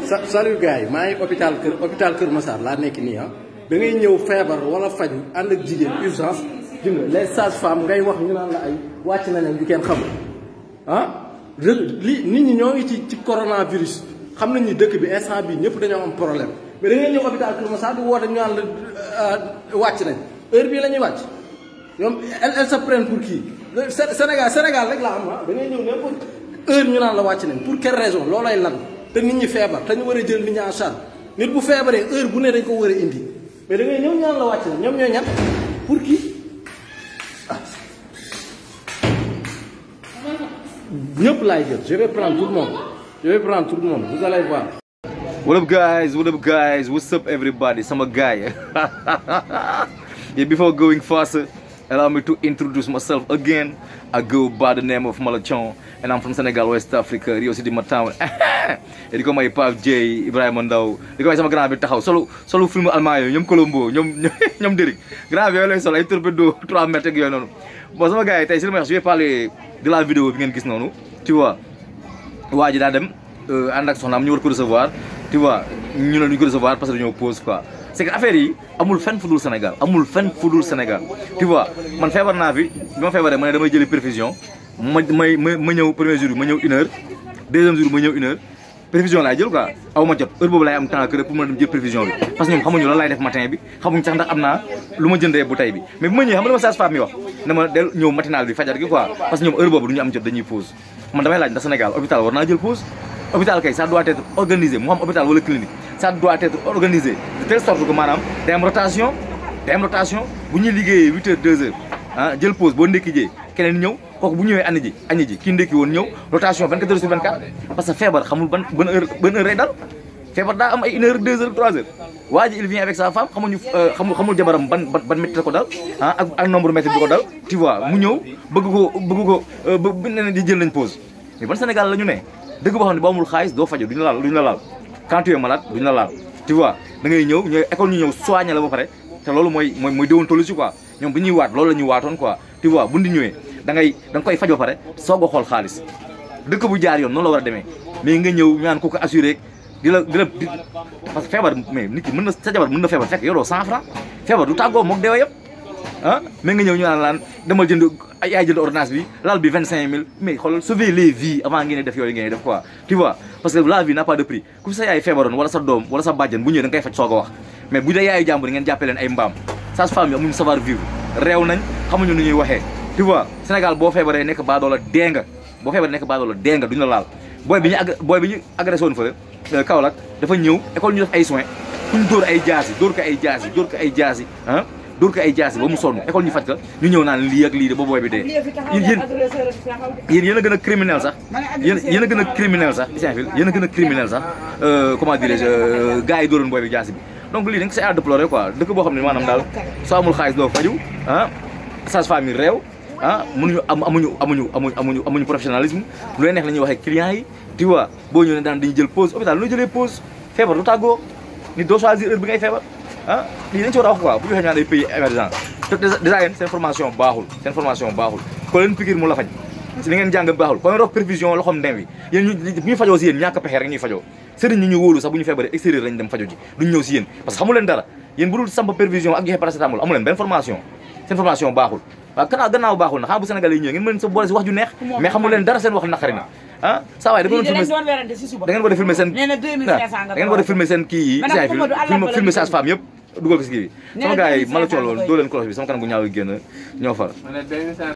salut gars yi maa ngi hôpital Kër Massar laa nekk nii ah da ngay ñëw feebar wala faju ànd ak jigéen urgence di nga les sages-femmes ngay wax ñu naan la ay wàcc nañ ñu kenn xamul ah li nit ñi ñoo ngi ci coronavirus xam nañ ni dëkk bi instant bi ñëpp dañoo am problème mais da ngay ñëw hôpital Kër Massar di woote ñu naan la wàcc nañ heure bii la ñuy wàcc ñoom elles se prennent pour qui Sénégal rek la am ah da ngay ñëw n'importe heure ñu naan la wàcc nañ pour quelle raison loolay lan te nit ñi feebar te ñu war a jël nit ñi en charge nit bu feebaree heure bu ne dañ ko war a indi mais da ngay ñëw ñaan la wàcc nañ ñoom ñooy ñan pour qui ñëpp laay jël je vais prendre tout le monde vous allez voir. What up guys, what's up everybody, sama guy. Yeah, before going faster, allow me to introduce myself again. I go by the name of Malachon and I'm from Senegal, West Africa, Rio City, my town. Di ko may Pape J, Ibrahima Ndaw di ko may sama grand bi taxaw solo film Almaayo ñoom Colombo ñoom Derrick grand bi yooyu lay sol ay torpedo 3 mètres ak yooyu noonu. Bon sama gars yi tey si li may wax je vais parler de la vidéo bi ngeen gis noonu tu vois waa ji daa dem ànd ak soxnaam ñu war ko recevoir tu vois ñu ne ñu ko recevoir parce que dañoo pause quoi. C'est que affaire yi amul fenn fudul Sénégal tu vois man feebar naa fi bi ma feebaree ma ne damay jëli perfusion ma ñëw premier jour bi ma ñëw 1 heure deuxième jour bi ma ñëw 1 heure perfusion laay jël quoi aw ma jot heure boobu laay am temps que pour ma dem jël perfusion bi parce que ñoom xamuñu lan laay def matin bi xamuñ sax ndax am naa lu ma jëndee bouteille bi mais bu ma ñëwee xam nga dama sage-femme mi wax ne ma del ñëw matinal bi fajar gi quoi parce que ñoom heure boobu du ñu am jot dañuy pause man damay laaj ndax Sénégal hôpital war naa jël pause hôpital kay ça doit être organisé mu xam hôpital wala clinique ça doit être organisé de telle sorte que maanaam day am rotation bu ñuy liggéeyee 8 heures 2 heures ah jël pause boo ndekki jee keneen ñëw kooku bu ñëwee añi ji kii ndekki woon ñëw rotation 24 heures sur 24 parce que feebar xamul ban heure lay dal feebar daa am ay 1 heure 2 heures 3 heures waa ji il vient avec sa femme xamul jabaram ban mètre ko dal ah ak nombre mètre bi ko dal tu vois mu ñëw bëgg ko ne di jël nañ pause mais ban Sénégal la ñu ne dëgg boo xam ne boo amul xaalis doo fajo duñu la laal quand tu es malade duñu la laal tu vois da ngay ñëw école ñu ñëw soigné la ba pare te loolu mooy déontologie quoi ñoom bu ñuy waat loolu la ñuy waatoon quoi tu vois bu di ñëwee da nga koy faj ba pare soog a xool xaalis dëkk bu jaar yoon noonu la war a demee mais nga ñëw ñaan ko assuré di la parce que feebar mais nit ki mën na sa jabar mën na feebar fekk yoroo 100 francs feebar du tàggoo mook deewa yëpp ah mais nga ñëw ñu naan laan demal jënd yaay jënd ordonnance bi lal bi 25000 mais xoolal sauver les vies avant ngeen def yooyu ngeen def quoi tu vois parce que la vie n'a pas de prix ku sa yaay feebaroon wala sa doom wala sa bàjjan bu ñëwee da nga koy faj soog a wax mais bu dee yaayu jàmbur ngeen jàppee leen ay mbaam sage-femme yi amuñu savoir vivre réew nañ xamuñu nu ñuy waxee tu vois Sénégal boo feebaree nekk baadoola dee nga duñu la laal booy bi ñu agressé woon fa Kaolack dafa ñëw école ñu def ay soins kuñ dóor ay jaasi dóor ko ay jaasi ba mu sonn école ñu faj ka ñu ñëw naan lii ak lii de ba booy bi dee yéen a gën a criminel sax yéen a gën a criminel sax comment dirais-je gars yi dóoroon booy bi jaasi bi donc lii da nga c'est à déplorer quoi dëkk boo xam ne maanaam daal soo amul xaalis doo faju ah sage-femme yi réew ah mënuñu amuñu professionnalisme lu leen neex la ñuy waxee clients yi tu vois boo ñëwee ne daan dañuy jël pause hôpital lu jëlee pause feebar du tàggoo nit doo choisir heure bi ngay feebar ah lii dañ ci war a wax quoi bu ñu waxee ñaan ay pays émergents te déjà yéen seen formation baaxul ko leen piqûre mu la faj si li ngeen jàng baaxul ko leen rof perfusion loxom ndem bi yéen bu ñu fajoo si yéen ñàkk pexe rek ñuy fajoo sëriñ ñi ñu wóolu sax bu ñu feebaree extérieur lañ dem fajo ji duñ ñëw si yéen parce que xamu leen dara yéen bu dul samp perfusion ak joxe paracétamol amu leen benn formation seen formation baaxul waaw gannaaw baaxul na xam bu Sénégal yi ñëwee ngeen mën sa boole si wax ju neex mais xamu leen dara seen wax naqari na ah saa waay da ngeen ko filmer seen kii yi filmer sage-femme yëpp dugal ko si kii bi sama gars yi ma la cool doo leen cloche bi sama kanam gu ñaaw gi génn ñoo far